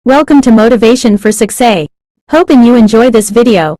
Welcome to Motivation for Success. Hoping you enjoy this video.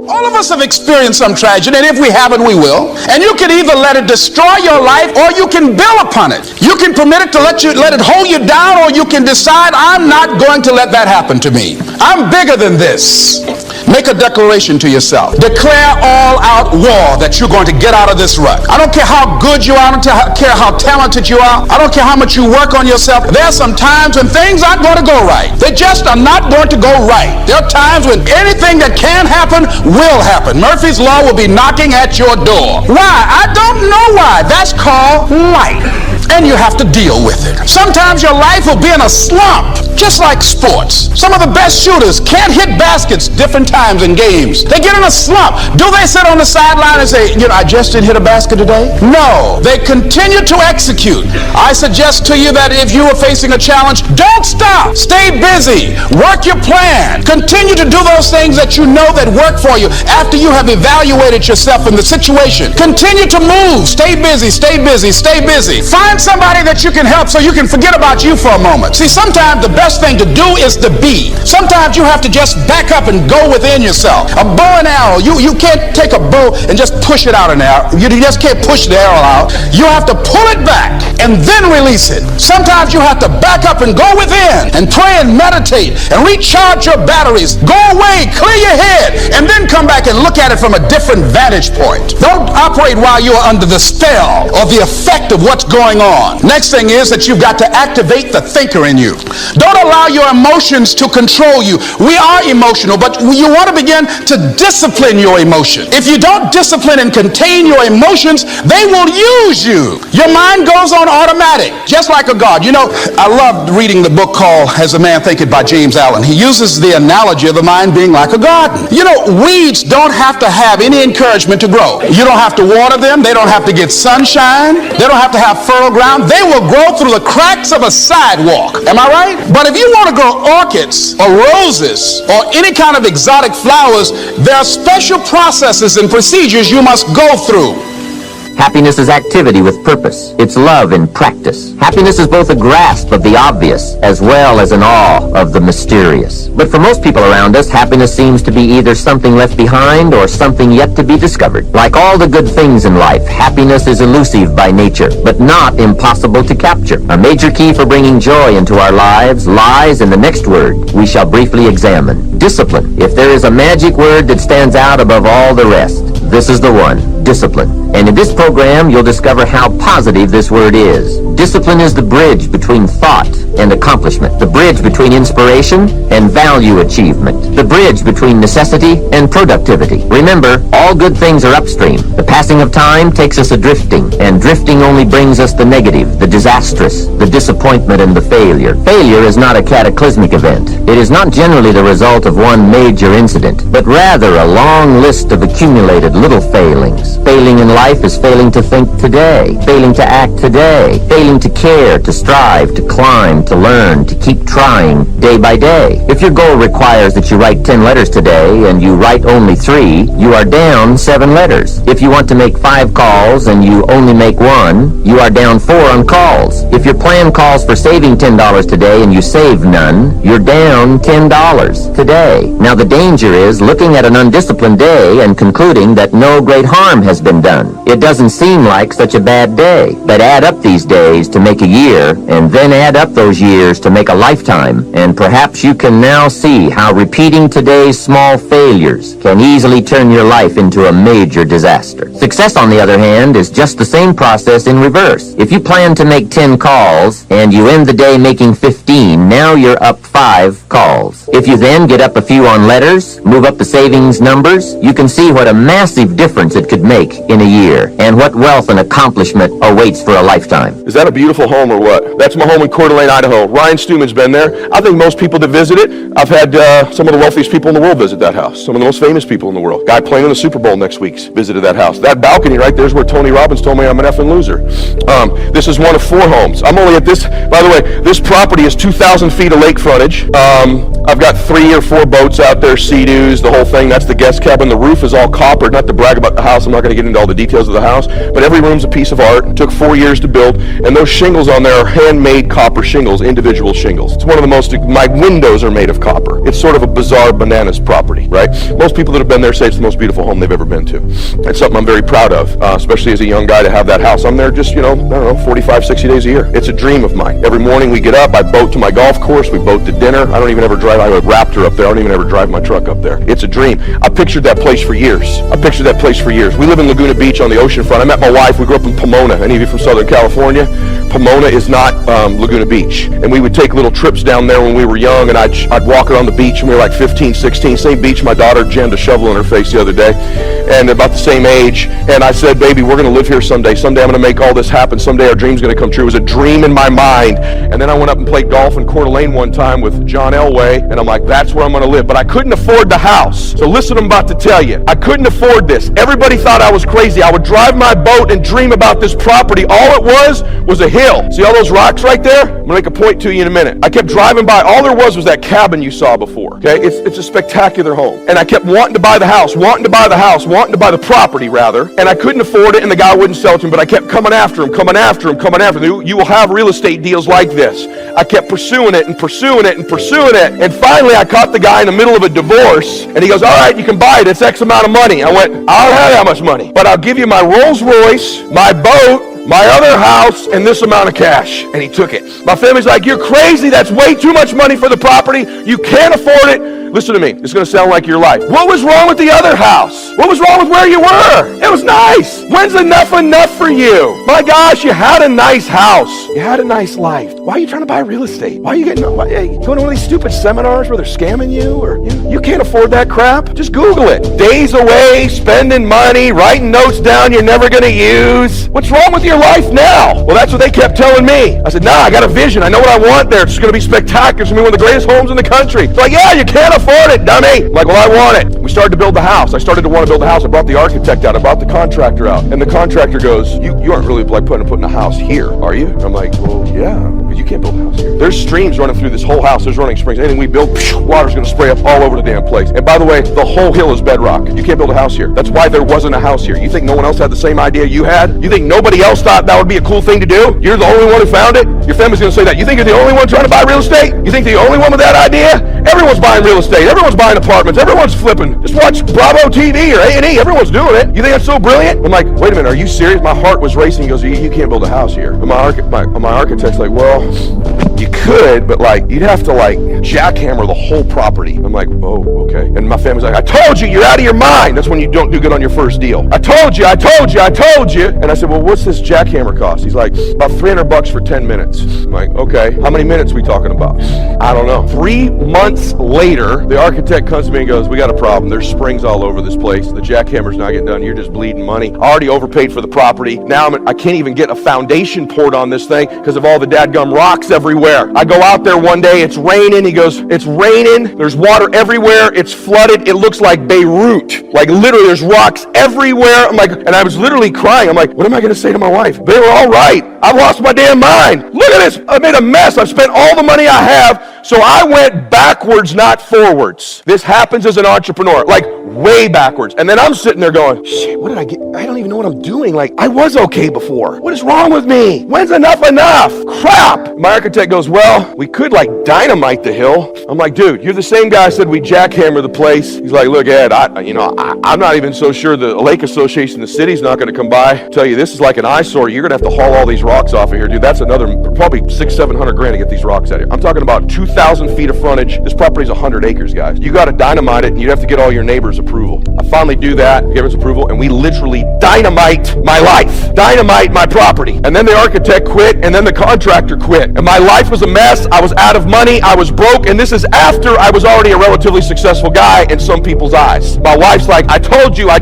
All of us have experienced some tragedy, and if we haven't, we will. And you can either let it destroy your life, or you can build upon it. You can permit it to let it hold you down, or you can decide, I'm not going to let that happen to me. I'm bigger than this. Make a declaration to yourself. Declare all-out war that you're going to get out of this rut. I don't care how good you are. I don't care how talented you are. I don't care how much you work on yourself. There are some times when things aren't going to go right. They just are not going to go right. There are times when anything that can happen will happen. Murphy's Law will be knocking at your door. Why? I don't know why. That's called life. And you have to deal with it. Sometimes your life will be in a slump, just like sports. Some of the best shooters can't hit baskets different times in games. They get in a slump. Do they sit on the sideline and say, I just didn't hit a basket today? No. They continue to execute. I suggest to you that if you are facing a challenge, don't stop. Stay busy. Work your plan. Continue to do those things that you know that work for you after you have evaluated yourself in the situation. Continue to move. Stay busy. Stay busy. Stay busy. Find somebody that you can help so you can forget about you for a moment. See, sometimes the best thing to do is to be. Sometimes you have to just back up and go within yourself. A bow and arrow, you can't take a bow and just push it out an arrow. You just can't push the arrow out. You have to pull it back and then release it. Sometimes you have to back up and go within and pray and meditate and recharge your batteries. Go away, clear your head, and then come back and look at it from a different vantage point. Don't operate while you are under the spell or the effect of what's going on. Next thing is that you've got to activate the thinker in you. Don't allow your emotions to control you. We are emotional, but you want to begin to discipline your emotion. If you don't discipline and contain your emotions, they will use you. Your mind goes on automatic, just like a guard. I loved reading the book called As a Man Thinketh by James Allen. He uses the analogy of the mind being like a garden. Weeds don't have to have any encouragement to grow. You don't have to water them. They don't have to get sunshine. They don't have to have fertile ground. They will grow through the cracks of a sidewalk. Am I right? But if you want to grow orchids or roses or any kind of exotic flowers, there are special processes and procedures you must go through. Happiness is activity with purpose. It's love in practice. Happiness is both a grasp of the obvious as well as an awe of the mysterious. But for most people around us, happiness seems to be either something left behind or something yet to be discovered. Like all the good things in life, happiness is elusive by nature, but not impossible to capture. A major key for bringing joy into our lives lies in the next word we shall briefly examine: discipline. If there is a magic word that stands out above all the rest, this is the one: discipline. And in this program, you'll discover how positive this word is. Discipline is the bridge between thought and accomplishment, the bridge between inspiration and value achievement, the bridge between necessity and productivity. Remember, all good things are upstream. The passing of time takes us a-drifting, and drifting only brings us the negative, the disastrous, the disappointment, and the failure. Failure is not a cataclysmic event. It is not generally the result of one major incident, but rather a long list of accumulated little failings. Failing in life is failing to think today, failing to act today, failing to care, to strive, to climb, to learn, to keep trying day by day. If your goal requires that you write 10 letters today and you write only 3, you are down 7 letters. If you want to make 5 calls and you only make 1, you are down 4 on calls. If your plan calls for saving $10 today and you save none, you're down $10 today. Now the danger is looking at an undisciplined day and concluding that no great harm has been done. It doesn't seem like such a bad day, but add up these days to make a year, and then add up those years to make a lifetime, and perhaps you can now see how repeating today's small failures can easily turn your life into a major disaster. Success, on the other hand, is just the same process in reverse. If you plan to make 10 calls, and you end the day making 15, now you're up 5 calls. If you then get up a few on letters, move up the savings numbers, you can see what a massive difference it could make in a year, and what wealth and accomplishment awaits for a lifetime. Is that a beautiful home or what? That's my home in Coeur d'Alene, Idaho. Ryan Stewman's been there. I think most people that visit it, I've had some of the wealthiest people in the world visit that house. Some of the most famous people in the world. Guy playing in the Super Bowl next week visited that house. That balcony right there is where Tony Robbins told me I'm an effing loser. This is one of 4 homes. I'm only at this, by the way, this property is 2,000 feet of lake frontage. I've got 3 or 4 boats out there, Sea-Doos, the whole thing. That's the guest cabin. The roof is all copper. Not to brag about the house, I'm not not going to get into all the details of the house, but every room's a piece of art. It took 4 years to build, and those shingles on there are handmade copper shingles, individual shingles. It's one of the most, my windows are made of copper. It's sort of a bizarre bananas property, right? Most people that have been there say it's the most beautiful home they've ever been to. It's something I'm very proud of, especially as a young guy to have that house. I'm there just, I don't know, 45, 60 days a year. It's a dream of mine. Every morning we get up, I boat to my golf course, we boat to dinner. I don't even ever drive, I have a Raptor up there. I don't even ever drive my truck up there. It's a dream. I pictured that place for years. We live in Laguna Beach on the ocean front. I met my wife. We grew up in Pomona. Any of you from Southern California? Pomona is not Laguna Beach. And we would take little trips down there when we were young, and I'd walk around the beach when we were like 15, 16. Same beach my daughter jammed a shovel in her face the other day, and about the same age. And I said, baby, we're going to live here someday. Someday I'm going to make all this happen. Someday our dream's going to come true. It was a dream in my mind. And then I went up and played golf in Coeur d'Alene one time with John Elway, and I'm like, that's where I'm going to live. But I couldn't afford the house. So listen, I'm about to tell you. I couldn't afford this. Everybody thought I was crazy. I would drive my boat and dream about this property. All it was a hill. See all those rocks right there? I'm going to make a point to you in a minute. I kept driving by. All there was that cabin you saw before. Okay? It's a spectacular home. And I kept wanting to buy the house, wanting to buy the property rather. And I couldn't afford it, and the guy wouldn't sell it to me, but I kept coming after him. You will have real estate deals like this. I kept pursuing it. And finally I caught the guy in the middle of a divorce, and he goes, all right, you can buy it. It's X amount of money. I went, I don't have that much money, but I'll give you my Rolls Royce, my boat, my other house, and this amount of cash. And he took it. My family's like, you're crazy. That's way too much money for the property. You can't afford it. Listen to me. It's going to sound like your life. What was wrong with the other house? What was wrong with where you were? It was nice. When's enough for you? My gosh, you had a nice house. You had a nice life. Why are you trying to buy real estate? Why are you getting, going to one of these stupid seminars where they're scamming you? Or you can't afford that crap? Just Google it. Days away, spending money, writing notes down you're never going to use. What's wrong with your life now? Well, that's what they kept telling me. I said, nah, I got a vision. I know what I want there. It's going to be spectacular. It's going to be one of the greatest homes in the country. They're like, yeah, you can't afford it, dummy. I'm like, well, I want it. We started to build the house. I started to want to build the house. I brought the architect out. I brought the contractor out. And the contractor goes, you aren't really like putting a house here, are you? And I'm like, well, yeah, but you can't build a house here. There's streams running through this whole house. There's running springs. Anything we build, water's going to spray up all over the damn place. And by the way, the whole hill is bedrock. You can't build a house here. That's why there wasn't a house here. You think no one else had the same idea you had? You think nobody else thought that would be a cool thing to do? You're the only one who found it? Your family's going to say that. You think you're the only one trying to buy real estate? You think you're the only one with that idea? Everyone's buying real estate. Everyone's buying apartments. Everyone's flipping. Just watch Bravo TV or A&E. Everyone's doing it. You think that's so brilliant? I'm like, wait a minute. Are you serious? My heart was racing. He goes, you can't build a house here. And my architect's like, well, you could, but like, you'd have to like jackhammer the whole property. I'm like, oh, okay. And my family's like, I told you, you're out of your mind. That's when you don't do good on your first deal. I told you. And I said, well, what's this jackhammer cost? He's like, about $300 for 10 minutes. I'm like, okay. How many minutes are we talking about? I don't know. 3 months later, the architect comes to me and goes, we got a problem. There's springs all over this place. The jackhammer's not getting done. You're just bleeding money. I already overpaid for the property. Now I can't even get a foundation poured on this thing because of all the dadgum rocks everywhere. I go out there one day, it's raining. He goes, it's raining. There's water everywhere. It's flooded. It looks like Beirut. Like literally there's rocks everywhere. I'm like, and I was literally crying. I'm like, what am I going to say to my wife? They were all right. I've lost my damn mind. Look at this. I made a mess. I've spent all the money I have. So I went backwards, not forwards. This happens as an entrepreneur, like way backwards. And then I'm sitting there going, shit, what did I get? I don't even know what I'm doing. Like, I was okay before. What is wrong with me? When's enough? Crap. My architect goes, well, we could like dynamite the hill. I'm like, dude, you're the same guy who said we jackhammer the place. He's like, look, Ed, I'm not even so sure the Lake Association, the city's not going to come by. I tell you, this is like an eyesore. You're going to have to haul all these rocks off of here, dude. That's another probably $600-700 grand to get these rocks out of here. I'm talking about 2,000 feet of frontage. This property's 100 acres, guys. You got to dynamite it, and you'd have to get all your neighbors' approval. I finally do that, give us approval, and we literally dynamite my life, dynamite my property. And then the architect quit, and then the contractor quit. And my life was a mess. I was out of money. I was broke, and this is after I was already a relatively successful guy in some people's eyes. My wife's like, I told you. My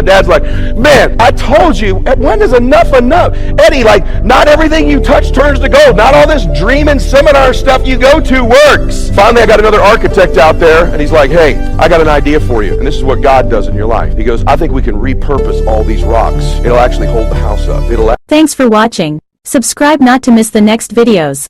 dad's like, man, I told you. When is enough? Eddie, like, not everything you touch turns to gold. Not all this dreaming seminar stuff you go to works. Finally, I got another architect out there, and he's like, hey, I got an idea for you. And this is what God does in your life. He goes, I think we can repurpose all these rocks. It'll actually hold the house up. Thanks for watching. Subscribe not to miss the next videos.